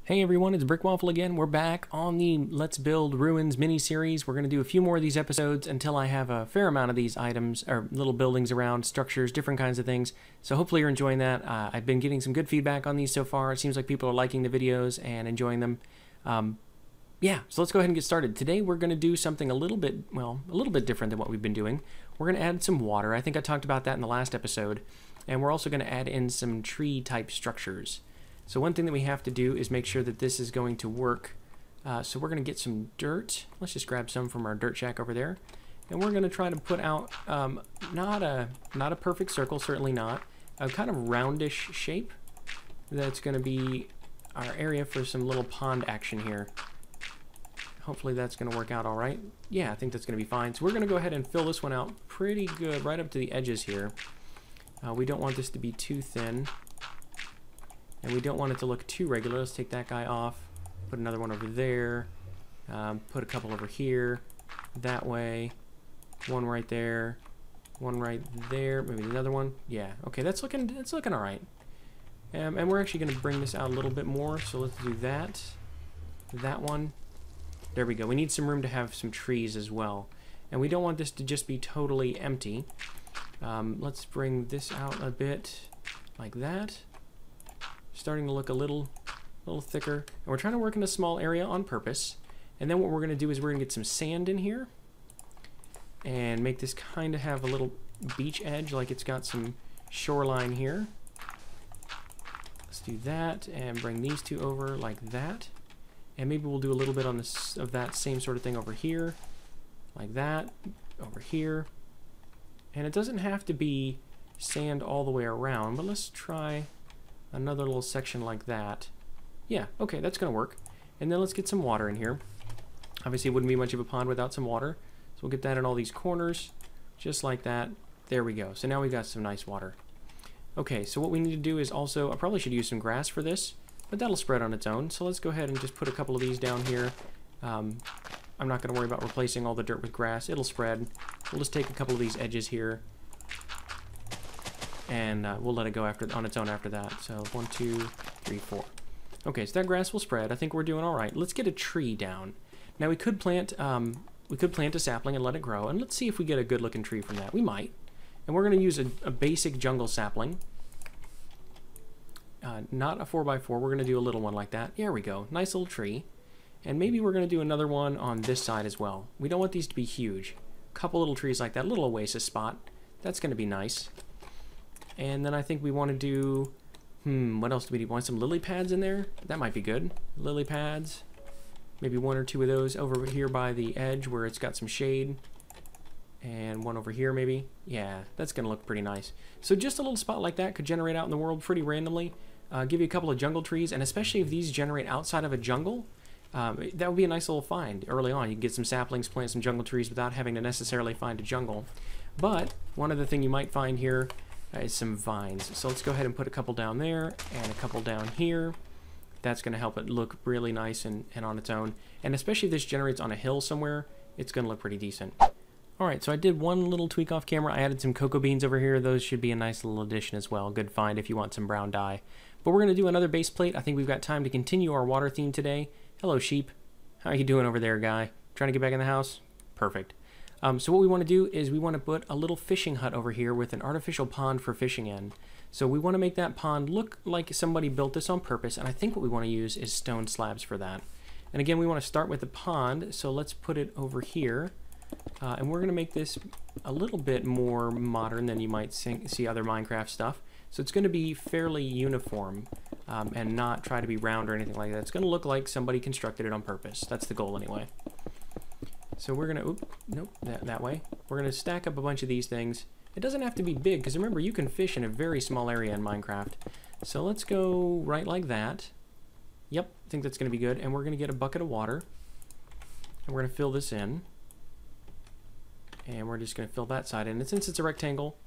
Hey everyone, it's Brick Waffle again. We're back on the Let's Build Ruins mini-series. We're going to do a few more of these episodes until I have a fair amount of these items, or little buildings around, structures, different kinds of things. So hopefully you're enjoying that. I've been getting some good feedback on these so far. It seems like people are liking the videos and enjoying them. Yeah, so let's go ahead and get started. Today we're going to do something a little bit different than what we've been doing. We're going to add some water. I think I talked about that in the last episode. And we're also going to add in some tree-type structures. So one thing that we have to do is make sure that this is going to work. So we're going to get some dirt. Let's just grab some from our dirt shack over there. And we're going to try to put out not a perfect circle, certainly not. A kind of roundish shape. That's going to be our area for some little pond action here. Hopefully that's going to work out all right. Yeah, I think that's going to be fine. So we're going to go ahead and fill this one out pretty good right up to the edges here. We don't want this to be too thin. And we don't want it to look too regular. Let's take that guy off. Put another one over there. Put a couple over here. That way. One right there. One right there. Maybe another one. Yeah. Okay, that's looking all right. And we're actually going to bring this out a little bit more. So let's do that. That one. There we go. We need some room to have some trees as well. And we don't want this to just be totally empty. Let's bring this out a bit like that. Starting to look a little thicker. And we're trying to work in a small area on purpose. And then what we're going to do is we're going to get some sand in here. And make this kind of have a little beach edge, like it's got some shoreline here. Let's do that and bring these two over like that. And maybe we'll do a little bit on this of that same sort of thing over here. Like that. Over here. And it doesn't have to be sand all the way around, but let's try another little section like that. Yeah, okay, that's going to work. And then let's get some water in here. Obviously, it wouldn't be much of a pond without some water. So we'll get that in all these corners, just like that. There we go. So now we've got some nice water. Okay, so what we need to do is also, I probably should use some grass for this, but that'll spread on its own. So let's go ahead and just put a couple of these down here. I'm not going to worry about replacing all the dirt with grass. It'll spread. We'll just take a couple of these edges here. And we'll let it go on its own after that. So 1, 2, 3, 4. Okay, so that grass will spread. I think we're doing all right. Let's get a tree down. Now we could plant a sapling and let it grow, and let's see if we get a good-looking tree from that. We might. And we're going to use a basic jungle sapling, not a 4x4. We're going to do a little one like that. There we go. Nice little tree. And maybe we're going to do another one on this side as well. We don't want these to be huge. A couple little trees like that, a little oasis spot. That's going to be nice. And then I think we want to do, what else do we do? Want some lily pads in there? That might be good. Lily pads. Maybe 1 or 2 of those over here by the edge where it's got some shade. And one over here maybe. Yeah, that's going to look pretty nice. So just a little spot like that could generate out in the world pretty randomly. Give you a couple of jungle trees, and especially if these generate outside of a jungle, that would be a nice little find early on. You can get some saplings, plant some jungle trees without having to necessarily find a jungle. But one other thing you might find here is some vines. So let's go ahead and put a couple down there and a couple down here. That's going to help it look really nice and on its own. And especially if this generates on a hill somewhere, it's going to look pretty decent. Alright, so I did one little tweak off camera. I added some cocoa beans over here. Those should be a nice little addition as well. Good find if you want some brown dye. But we're going to do another base plate. I think we've got time to continue our water theme today. Hello, sheep. How are you doing over there, guy? Trying to get back in the house? Perfect. So what we want to do is we want to put a little fishing hut over here with an artificial pond for fishing in. So we want to make that pond look like somebody built this on purpose, and I think what we want to use is stone slabs for that. And again, we want to start with the pond, so let's put it over here. And we're going to make this a little bit more modern than you might see other Minecraft stuff. So it's going to be fairly uniform and not try to be round or anything like that. It's going to look like somebody constructed it on purpose. That's the goal anyway. So we're going to, nope, that way. We're going to stack up a bunch of these things. It doesn't have to be big, because remember, you can fish in a very small area in Minecraft. So let's go right like that. Yep, I think that's going to be good. And we're going to get a bucket of water. And we're going to fill this in. And we're just going to fill that side in. And since it's a rectangle,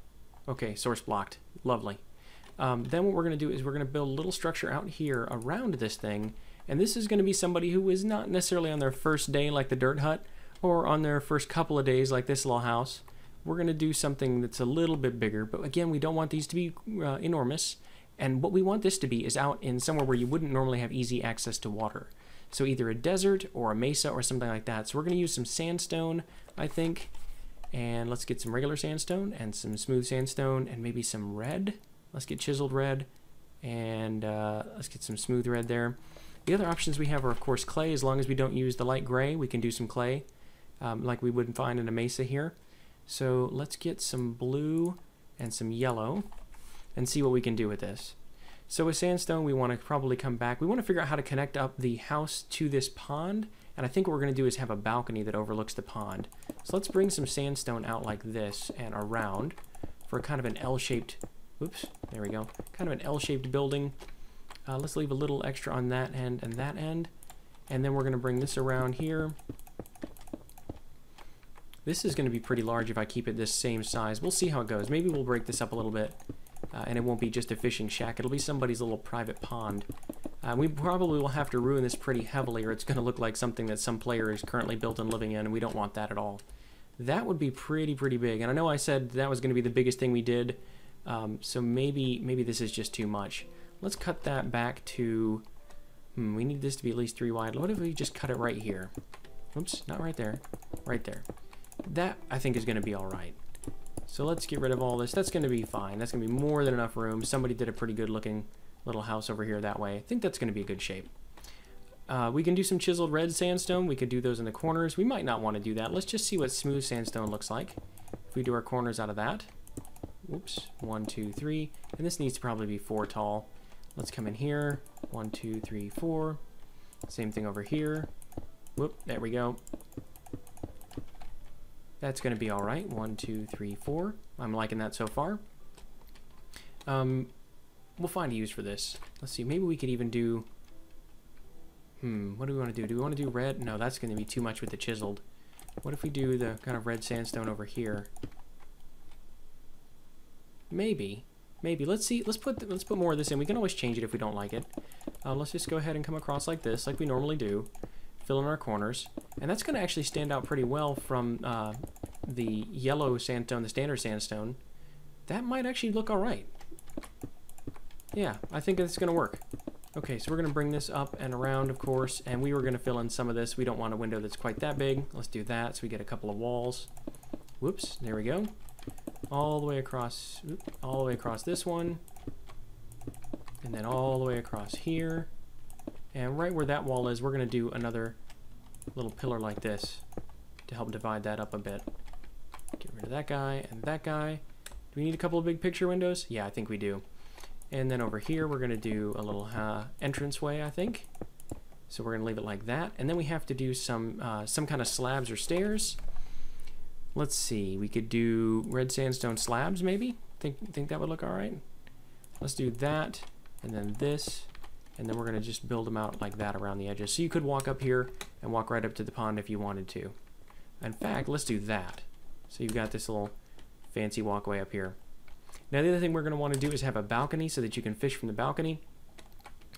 okay, source blocked. Lovely. Then what we're going to do is we're going to build a little structure out here around this thing. And this is going to be somebody who is not necessarily on their first day like the dirt hut, or on their first couple of days like this little house. we're going to do something that's a little bit bigger. But again, we don't want these to be enormous. And what we want this to be is out in somewhere where you wouldn't normally have easy access to water. So either a desert or a mesa or something like that. So we're going to use some sandstone, I think. And let's get some regular sandstone and some smooth sandstone and maybe some red. Let's get chiseled red and let's get some smooth red there. The other options we have are, of course, clay. As long as we don't use the light gray, we can do some clay like we would find in a mesa here. So let's get some blue and some yellow and see what we can do with this. So with sandstone, we want to probably come back. We want to figure out how to connect up the house to this pond. And I think what we're going to do is have a balcony that overlooks the pond. So let's bring some sandstone out like this and around for kind of an L-shaped, oops, there we go, kind of an L-shaped building. Let's leave a little extra on that end and that end. And then we're going to bring this around here. This is going to be pretty large if I keep it this same size. We'll see how it goes. Maybe we'll break this up a little bit. And it won't be just a fishing shack. It'll be somebody's little private pond. We probably will have to ruin this pretty heavily, or it's going to look like something that some player is currently built and living in, and we don't want that at all. That would be pretty big. And I know I said that was going to be the biggest thing we did, so maybe this is just too much. Let's cut that back to... we need this to be at least 3 wide. What if we just cut it right here? Oops, not right there. Right there. That, I think, is going to be all right. So let's get rid of all this. That's going to be fine. That's going to be more than enough room. Somebody did a pretty good looking little house over here that way. I think that's going to be a good shape. We can do some chiseled red sandstone. We could do those in the corners. We might not want to do that. Let's just see what smooth sandstone looks like if we do our corners out of that. Whoops. 1, 2, 3. And this needs to probably be 4 tall. Let's come in here. 1, 2, 3, 4. Same thing over here. Whoop. There we go. That's going to be all right. 1, 2, 3, 4. I'm liking that so far. We'll find a use for this. Let's see. Maybe we could even do... what do we want to do? Do we want to do red? No, that's going to be too much with the chiseled. What if we do the kind of red sandstone over here? Maybe. Let's see. Let's put more of this in. We can always change it if we don't like it. Let's just go ahead and come across like this, like we normally do. Fill in our corners. And that's going to actually stand out pretty well from the yellow sandstone, the standard sandstone. That might actually look all right. Yeah, I think it's going to work. Okay, so we're going to bring this up and around, of course, and we were going to fill in some of this. We don't want a window that's quite that big. Let's do that so we get a couple of walls. Whoops, there we go. All the way across, all the way across this one. And then all the way across here. And right where that wall is, we're going to do another little pillar like this to help divide that up a bit. Get rid of that guy and that guy. Do we need a couple of big picture windows? Yeah, I think we do. And then over here, we're going to do a little entranceway, I think. So we're going to leave it like that. And then we have to do some kind of slabs or stairs. Let's see. We could do red sandstone slabs, maybe? Think that would look all right? Let's do that, and then this. And then we're going to just build them out like that around the edges. So you could walk up here and walk right up to the pond if you wanted to. In fact, let's do that. So you've got this little fancy walkway up here. Now the other thing we're going to want to do is have a balcony so that you can fish from the balcony.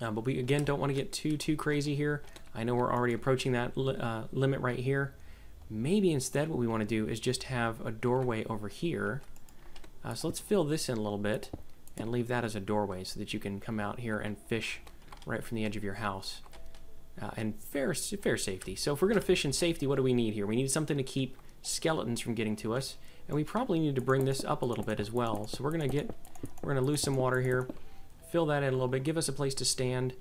But we, again, don't want to get too crazy here. I know we're already approaching that limit right here. Maybe instead what we want to do is just have a doorway over here. So let's fill this in a little bit and leave that as a doorway so that you can come out here and fish right from the edge of your house. And fair safety. So if we're going to fish in safety, what do we need here? We need something to keep skeletons from getting to us. And we probably need to bring this up a little bit as well. So we're going to lose some water here. Fill that in a little bit. Give us a place to stand.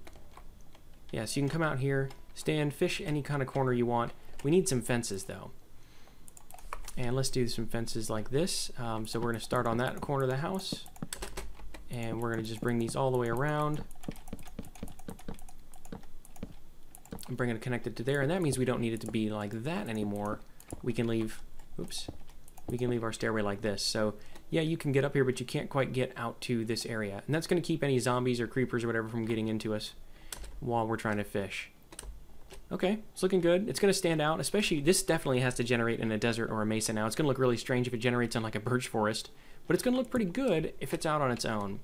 Yeah, so you can come out here, stand, fish any kind of corner you want. We need some fences though. And let's do some fences like this. So we're going to start on that corner of the house. And we're going to just bring these all the way around. And bring it connected to there. And that means we don't need it to be like that anymore. We can leave, oops. We can leave our stairway like this. So yeah, you can get up here, but you can't quite get out to this area. And that's going to keep any zombies or creepers or whatever from getting into us while we're trying to fish. Okay, it's looking good. It's going to stand out, especially this definitely has to generate in a desert or a mesa now. It's going to look really strange if it generates on like a birch forest, but it's going to look pretty good if it's out on its own.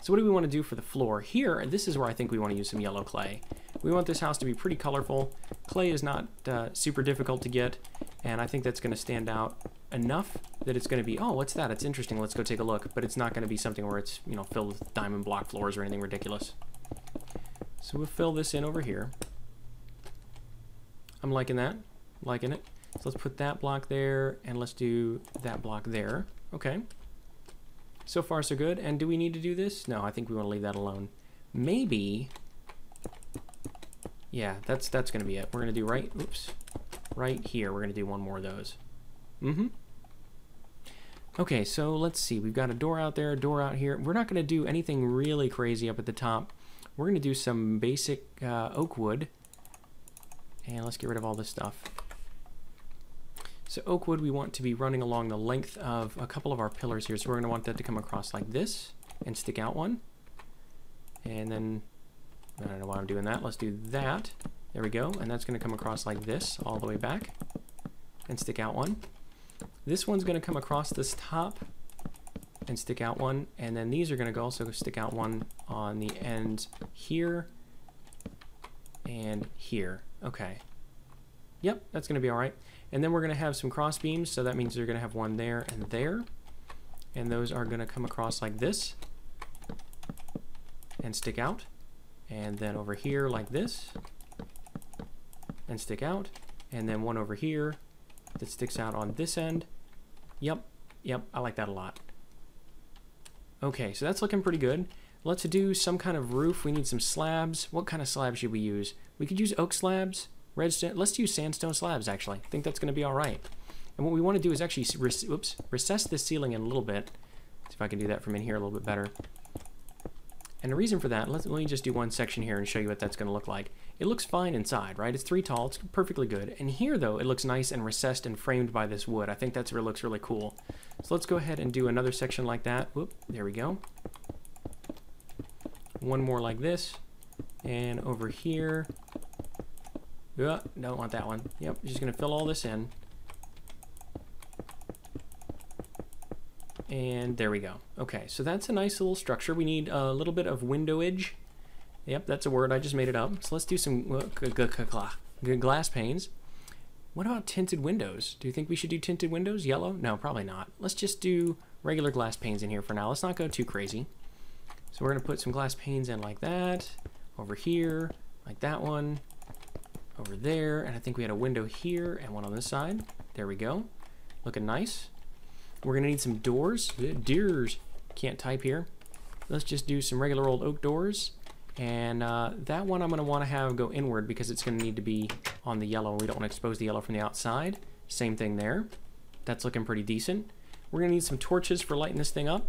So what do we want to do for the floor? Here, this is where I think we want to use some yellow clay. We want this house to be pretty colorful. Clay is not super difficult to get, and I think that's going to stand out enough that it's going to be, oh, what's that? It's interesting. Let's go take a look. But it's not going to be something where it's, you know, filled with diamond block floors or anything ridiculous. So we'll fill this in over here. I'm liking that. Liking it. So let's put that block there, and let's do that block there. Okay. So far, so good. And do we need to do this? No, I think we want to leave that alone. Maybe... Yeah, that's going to be it. We're going to do right here. We're going to do one more of those. Okay, so let's see. We've got a door out there, a door out here. We're not going to do anything really crazy up at the top. We're going to do some basic oak wood. And let's get rid of all this stuff. So oak wood, we want to be running along the length of a couple of our pillars here. So we're going to want that to come across like this and stick out one. And then, I don't know why I'm doing that. Let's do that. There we go. And that's going to come across like this all the way back and stick out one. This one's going to come across this top and stick out one. And then these are going to also stick out one on the ends here and here. Okay. Yep, that's going to be all right. And then we're going to have some cross beams. So that means you're going to have one there and there. And those are going to come across like this and stick out. And then over here like this and stick out. And then one over here that sticks out on this end. Yep, I like that a lot. Okay, so that's looking pretty good. Let's do some kind of roof. We need some slabs. What kind of slabs should we use? We could use oak slabs, redstone. Let's use sandstone slabs, actually. I think that's going to be all right. And what we want to do is actually recess this ceiling in a little bit. See if I can do that from in here a little bit better. And the reason for that, let me just do one section here and show you what that's going to look like. It looks fine inside, right? It's 3 tall. It's perfectly good. And here, though, it looks nice and recessed and framed by this wood. I think that looks really cool. So let's go ahead and do another section like that. Whoop, there we go. One more like this. And over here. Don't want that one. Yep, just going to fill all this in. And there we go. Okay, so that's a nice little structure. We need a little bit of windowage. Yep, that's a word. I just made it up. So let's do some glass panes. What about tinted windows? Do you think we should do tinted windows? Yellow? No, probably not. Let's just do regular glass panes in here for now. Let's not go too crazy. So we're going to put some glass panes in like that. Over here, like that one. Over there. And I think we had a window here and one on this side. There we go. Looking nice. We're going to need some doors. Doors. Can't type here. Let's just do some regular old oak doors. And that one I'm going to want to have go inward because it's going to need to be on the yellow. We don't want to expose the yellow from the outside. Same thing there. That's looking pretty decent. We're going to need some torches for lighting this thing up.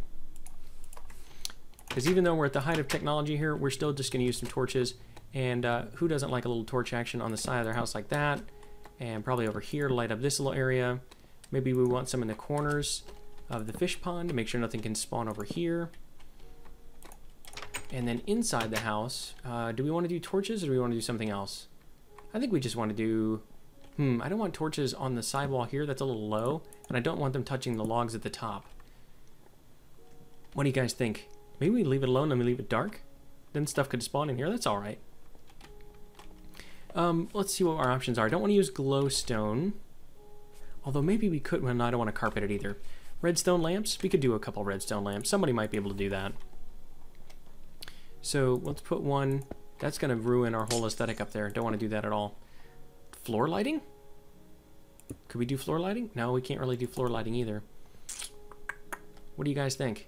Because even though we're at the height of technology here, we're still just going to use some torches. And who doesn't like a little torch action on the side of their house like that? And probably over here to light up this little area. Maybe we want some in the corners of the fish pond to make sure nothing can spawn over here. And then inside the house, do we want to do torches or do we want to do something else? I think we just want to do... I don't want torches on the sidewall here. That's a little low. And I don't want them touching the logs at the top. What do you guys think? Maybe we leave it alone and we leave it dark? Then stuff could spawn in here. That's all right. Let's see what our options are. I don't want to use glowstone. Although maybe we could... Well, no, I don't want to carpet it either. Redstone lamps? We could do a couple redstone lamps. Somebody might be able to do that. So let's put one. That's going to ruin our whole aesthetic up there. Don't want to do that at all. Floor lighting? Could we do floor lighting? No, we can't really do floor lighting either. What do you guys think?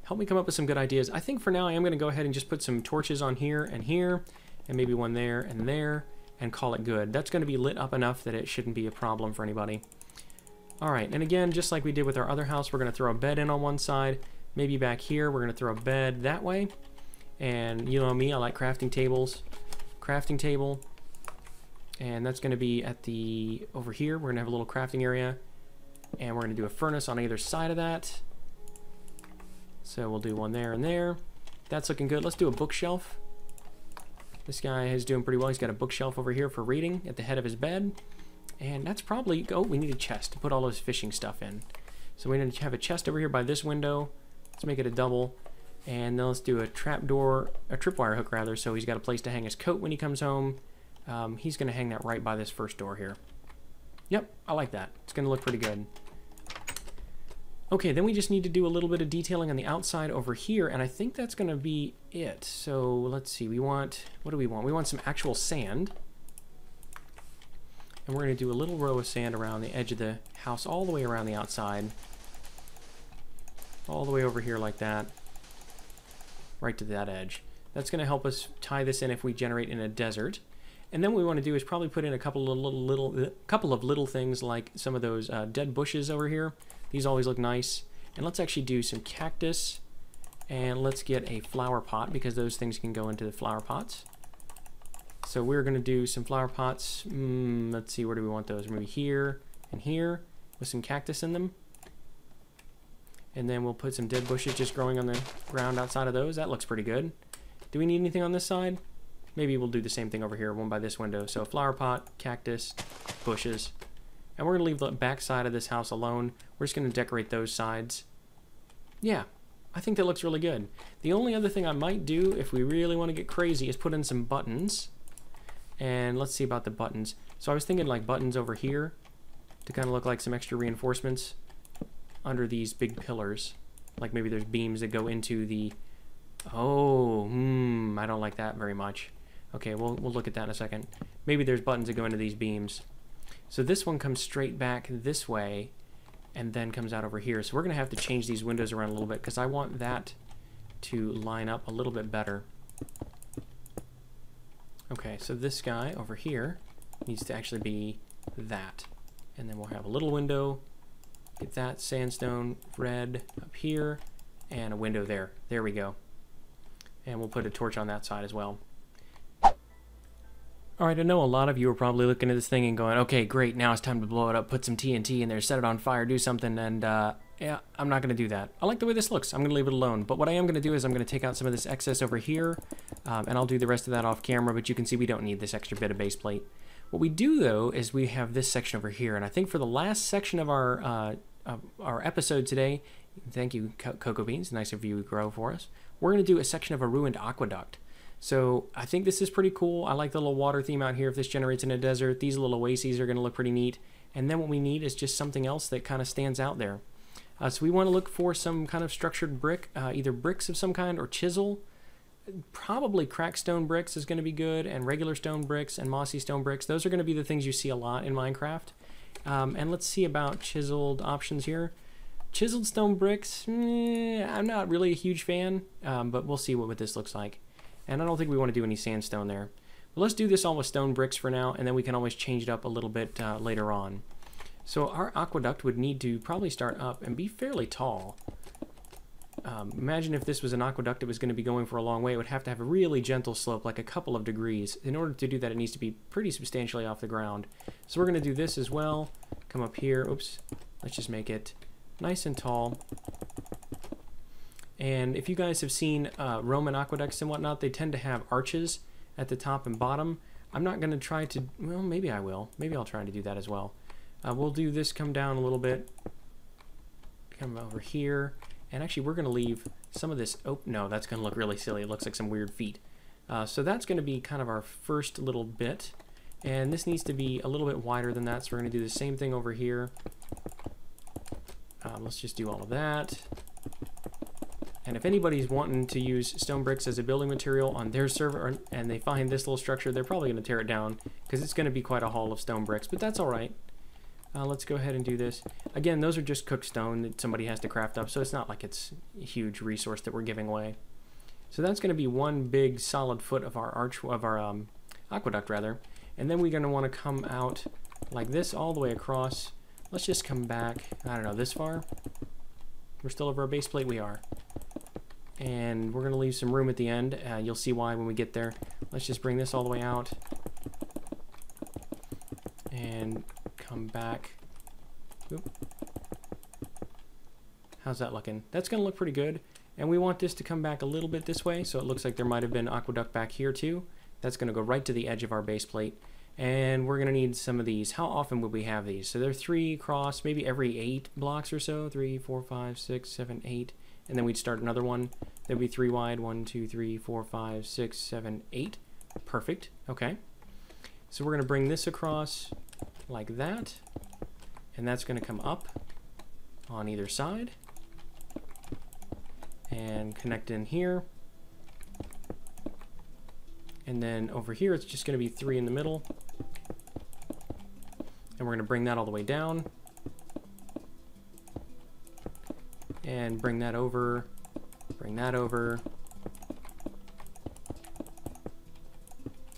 Help me come up with some good ideas. I think for now I am going to go ahead and just put some torches on here, and maybe one there, and call it good. That's going to be lit up enough that it shouldn't be a problem for anybody. Alright, and again, just like we did with our other house, we're going to throw a bed in on one side. Maybe back here, we're going to throw a bed that way. And you know me, I like crafting tables. Crafting table. And that's going to be at the... Over here, we're going to have a little crafting area. And we're going to do a furnace on either side of that. So we'll do one there and there. That's looking good. Let's do a bookshelf. This guy is doing pretty well. He's got a bookshelf over here for reading at the head of his bed. And that's probably... Oh, we need a chest to put all those fishing stuff in. So we need to have a chest over here by this window. Let's make it a double. And then let's do a trapdoor, a tripwire hook rather, so he's got a place to hang his coat when he comes home. He's going to hang that right by this first door here. Yep, I like that. It's going to look pretty good. Okay, then we just need to do a little bit of detailing on the outside over here, and I think that's going to be it. So let's see, what do we want? We want some actual sand. And we're going to do a little row of sand around the edge of the house, all the way around the outside. All the way over here like that. Right to that edge. That's going to help us tie this in if we generate in a desert. And then what we want to do is probably put in a couple of little things like some of those dead bushes over here. These always look nice. And let's actually do some cactus. And let's get a flower pot because those things can go into the flower pots. So we're going to do some flower pots. Let's see, where do we want those? Maybe here and here with some cactus in them. And then we'll put some dead bushes just growing on the ground outside of those. That looks pretty good. Do we need anything on this side? Maybe we'll do the same thing over here, one by this window. So flower pot, cactus, bushes. And we're going to leave the back side of this house alone. We're just going to decorate those sides. Yeah, I think that looks really good. The only other thing I might do, if we really want to get crazy, is put in some buttons. And let's see about the buttons. So I was thinking like buttons over here to kind of look like some extra reinforcements under these big pillars. Like maybe there's beams that go into the... Oh, I don't like that very much. Okay, we'll look at that in a second. Maybe there's buttons that go into these beams. So this one comes straight back this way and then comes out over here. So we're going to have to change these windows around a little bit because I want that to line up a little bit better. Okay, so this guy over here needs to actually be that. And then we'll have a little window. Get that sandstone red up here and a window there. There we go. And we'll put a torch on that side as well. Alright, I know a lot of you are probably looking at this thing and going, okay, great, now it's time to blow it up, put some TNT in there, set it on fire, do something, and yeah, I'm not going to do that. I like the way this looks. I'm going to leave it alone. But what I am going to do is I'm going to take out some of this excess over here, and I'll do the rest of that off camera, but you can see we don't need this extra bit of base plate. What we do, though, is we have this section over here, and I think for the last section of our episode today, thank you, Cocoa Beans, nice of you to grow for us, we're going to do a section of a ruined aqueduct. So I think this is pretty cool. I like the little water theme out here. If this generates in a desert, these little oases are going to look pretty neat. And then what we need is just something else that kind of stands out there. So we want to look for some kind of structured brick, either bricks of some kind or chisel. Probably cracked stone bricks is going to be good, and regular stone bricks and mossy stone bricks. Those are going to be the things you see a lot in Minecraft. And let's see about chiseled options here. Chiseled stone bricks, I'm not really a huge fan, but we'll see what this looks like. And I don't think we want to do any sandstone there. But let's do this all with stone bricks for now, and then we can always change it up a little bit later on. So our aqueduct would need to probably start up and be fairly tall. Imagine if this was an aqueduct that was going to be going for a long way, it would have to have a really gentle slope, like a couple of degrees. In order to do that, it needs to be pretty substantially off the ground. So we're going to do this as well. Come up here. Oops. Let's just make it nice and tall. And if you guys have seen Roman aqueducts and whatnot, they tend to have arches at the top and bottom. I'm not going to try to, well, maybe I will. Maybe I'll try to do that as well. We'll do this, come down a little bit, come over here, and actually we're going to leave some of this, oh, no, that's going to look really silly. It looks like some weird feet. So that's going to be kind of our first little bit, and this needs to be a little bit wider than that, so we're going to do the same thing over here. Let's just do all of that. And if anybody's wanting to use stone bricks as a building material on their server and they find this little structure, they're probably going to tear it down because it's going to be quite a haul of stone bricks, but that's all right. Let's go ahead and do this. Again, those are just cooked stone that somebody has to craft up, so it's not like it's a huge resource that we're giving away. So that's going to be one big solid foot of our aqueduct, rather. And then we're going to want to come out like this all the way across. Let's just come back, I don't know, this far. We're still over our base plate, we are. And we're going to leave some room at the end. You'll see why when we get there. Let's just bring this all the way out. And come back. Oop. How's that looking? That's going to look pretty good. And we want this to come back a little bit this way, so it looks like there might have been aqueduct back here too. That's going to go right to the edge of our base plate. And we're going to need some of these. How often would we have these? So they're 3 across, maybe every 8 blocks or so. 3, 4, 5, 6, 7, 8. And then we'd start another one. That'd be 3 wide. 1, 2, 3, 4, 5, 6, 7, 8. Perfect. Okay. So we're going to bring this across like that. and that's going to come up on either side and connect in here. And then over here, it's just going to be 3 in the middle. And we're going to bring that all the way down. And bring that over. Bring that over.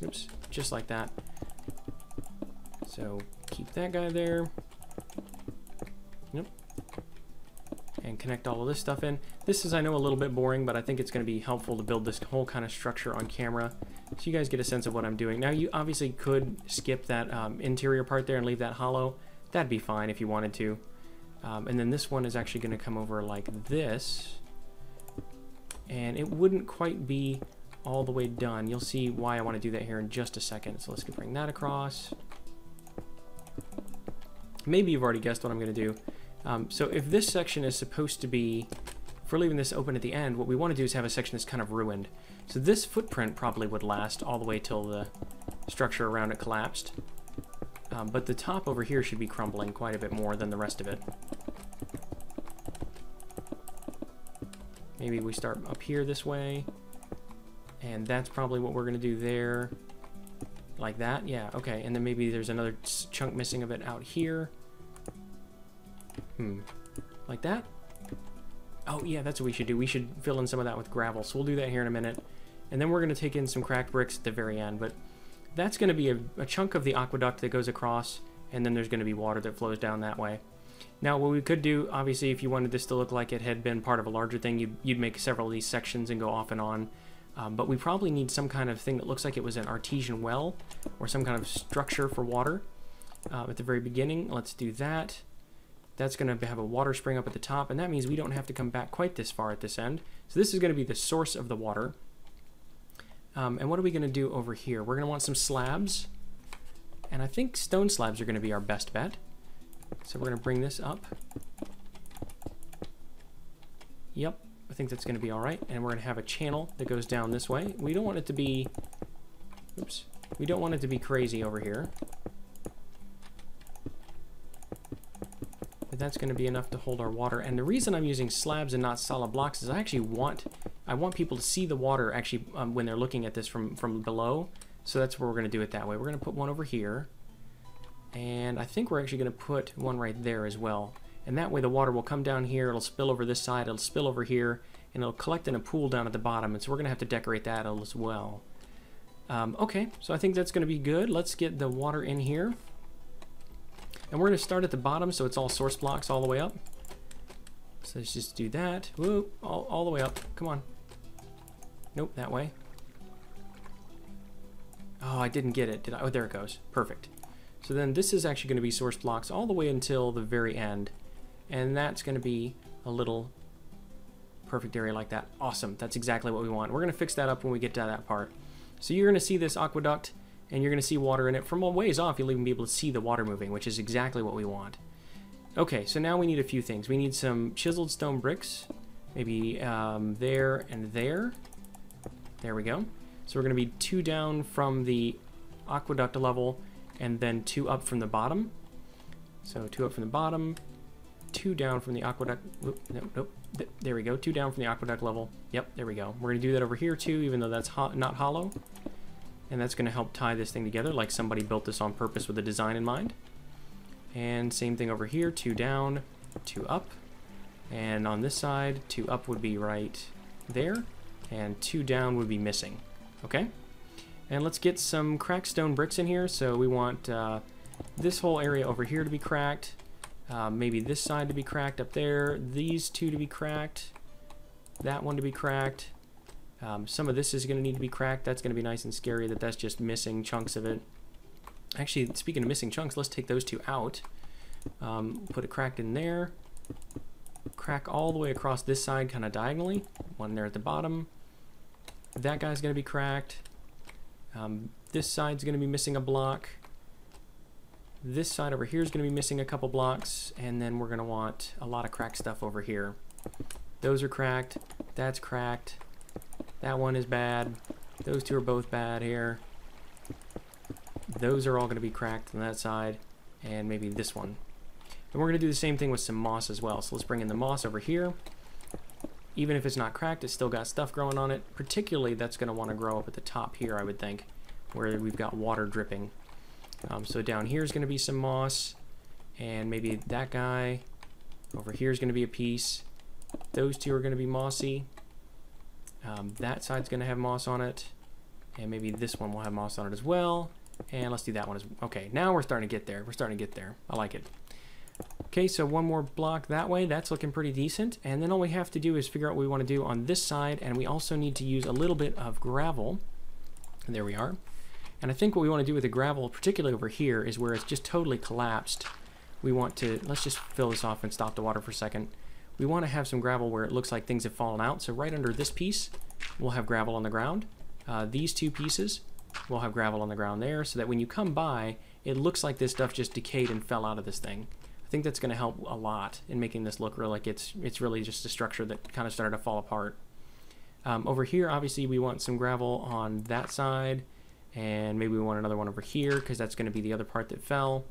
Oops, just like that. So keep that guy there. Yep. And connect all of this stuff in. This is, I know, a little bit boring, but I think it's going to be helpful to build this whole kind of structure on camera, so you guys get a sense of what I'm doing. Now, you obviously could skip that interior part there and leave that hollow. That'd be fine if you wanted to. And then this one is actually going to come over like this. And it wouldn't quite be all the way done. You'll see why I want to do that here in just a second. So let's bring that across. Maybe you've already guessed what I'm going to do. So if this section is supposed to be, if we're leaving this open at the end, what we want to do is have a section that's kind of ruined. So this footprint probably would last all the way till the structure around it collapsed. But the top over here should be crumbling quite a bit more than the rest of it. Maybe we start up here this way. And that's probably what we're going to do there. Like that? Yeah, okay. And then maybe there's another chunk missing of it out here. Like that? Oh, yeah, that's what we should do. We should fill in some of that with gravel. So we'll do that here in a minute. And then we're going to take in some cracked bricks at the very end. But that's going to be a chunk of the aqueduct that goes across. And then there's going to be water that flows down that way. Now, what we could do, obviously, if you wanted this to look like it had been part of a larger thing, you'd make several of these sections and go off and on. But we probably need some kind of thing that looks like it was an artesian well or some kind of structure for water at the very beginning. Let's do that. That's going to have a water spring up at the top, and that means we don't have to come back quite this far at this end. So this is going to be the source of the water. And what are we going to do over here? We're going to want some slabs, and I think stone slabs are going to be our best bet. So we're going to bring this up. Yep, I think that's going to be all right. And we're going to have a channel that goes down this way. We don't want it to be, oops, we don't want it to be crazy over here. But that's going to be enough to hold our water. And the reason I'm using slabs and not solid blocks is I want people to see the water actually when they're looking at this from below. So that's where we're going to do it that way. We're going to put one over here. And I think we're actually going to put one right there as well. And that way the water will come down here, it'll spill over this side, it'll spill over here, and it'll collect in a pool down at the bottom. And so we're going to have to decorate that as well. Okay, so I think that's going to be good. Let's get the water in here. And we're going to start at the bottom so it's all source blocks all the way up. So let's just do that. Woo, all the way up. Come on. Nope, that way. Oh, I didn't get it, did I? Oh, there it goes. Perfect. So then this is actually going to be source blocks all the way until the very end. And that's going to be a little perfect area like that. Awesome. That's exactly what we want. We're going to fix that up when we get to that part. So you're going to see this aqueduct, and you're going to see water in it. From a ways off, you'll even be able to see the water moving, which is exactly what we want. Okay, so now we need a few things. We need some chiseled stone bricks. Maybe there and there. There we go. So we're going to be 2 down from the aqueduct level, and then 2 up from the bottom. So 2 up from the bottom, 2 down from the aqueduct. Nope. There we go. 2 down from the aqueduct level. Yep, there we go. We're going to do that over here too, even though that's not hollow. And that's going to help tie this thing together, like somebody built this on purpose with a design in mind. And same thing over here. 2 down, 2 up. And on this side, 2 up would be right there, and 2 down would be missing. Okay? And let's get some cracked stone bricks in here. So we want this whole area over here to be cracked. Maybe this side to be cracked up there. These 2 to be cracked. That one to be cracked. Some of this is going to need to be cracked. That's going to be nice and scary that that's just missing chunks of it. Actually, speaking of missing chunks, let's take those 2 out. Put a crack in there. Crack all the way across this side kind of diagonally. One there at the bottom. That guy's going to be cracked. This side's going to be missing a block. This side over here is going to be missing a couple blocks. And then we're going to want a lot of cracked stuff over here. Those are cracked. That's cracked. That one is bad. Those 2 are both bad here. Those are all going to be cracked on that side. And maybe this one. Then we're going to do the same thing with some moss as well. So let's bring in the moss over here. Even if it's not cracked, it's still got stuff growing on it. Particularly, that's going to want to grow up at the top here, I would think, where we've got water dripping. So down here is going to be some moss, and maybe that guy over here is going to be a piece. Those two are going to be mossy. That side's going to have moss on it, and maybe this one will have moss on it as well. And let's do that one as well. Okay, now we're starting to get there. We're starting to get there. I like it. Okay, so one more block that way. That's looking pretty decent. And then all we have to do is figure out what we want to do on this side, and we also need to use a little bit of gravel. And there we are. And I think what we want to do with the gravel, particularly over here, is where it's just totally collapsed. We want to, let's just fill this off and stop the water for a second. We want to have some gravel where it looks like things have fallen out. So right under this piece, we'll have gravel on the ground. These two pieces, we'll have gravel on the ground there, so that when you come by, it looks like this stuff just decayed and fell out of this thing. I think that's going to help a lot in making this look like it's really just a structure that kind of started to fall apart. Over here, obviously, we want some gravel on that side, and maybe we want another one over here because that's going to be the other part that fell.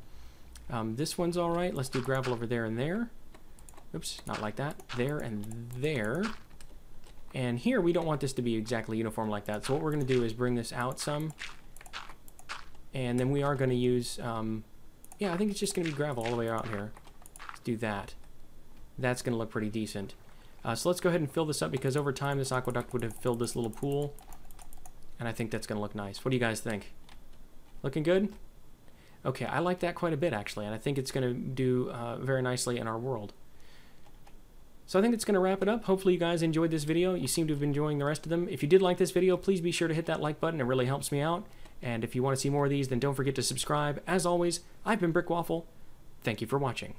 This one's all right. Let's do gravel over there and there. Oops, not like that. There and there. And here, we don't want this to be exactly uniform like that. So what we're going to do is bring this out some. And then we are going to use, yeah, I think it's just going to be gravel all the way out here. Let's do that. That's going to look pretty decent. So let's go ahead and fill this up, because over time this aqueduct would have filled this little pool. And I think that's going to look nice. What do you guys think? Looking good? Okay, I like that quite a bit, actually. And I think it's going to do very nicely in our world. So I think it's going to wrap it up. Hopefully you guys enjoyed this video. You seem to have been enjoying the rest of them. If you did like this video, please be sure to hit that like button. It really helps me out. And if you want to see more of these, then don't forget to subscribe. As always, I've been Brick Waffle. Thank you for watching.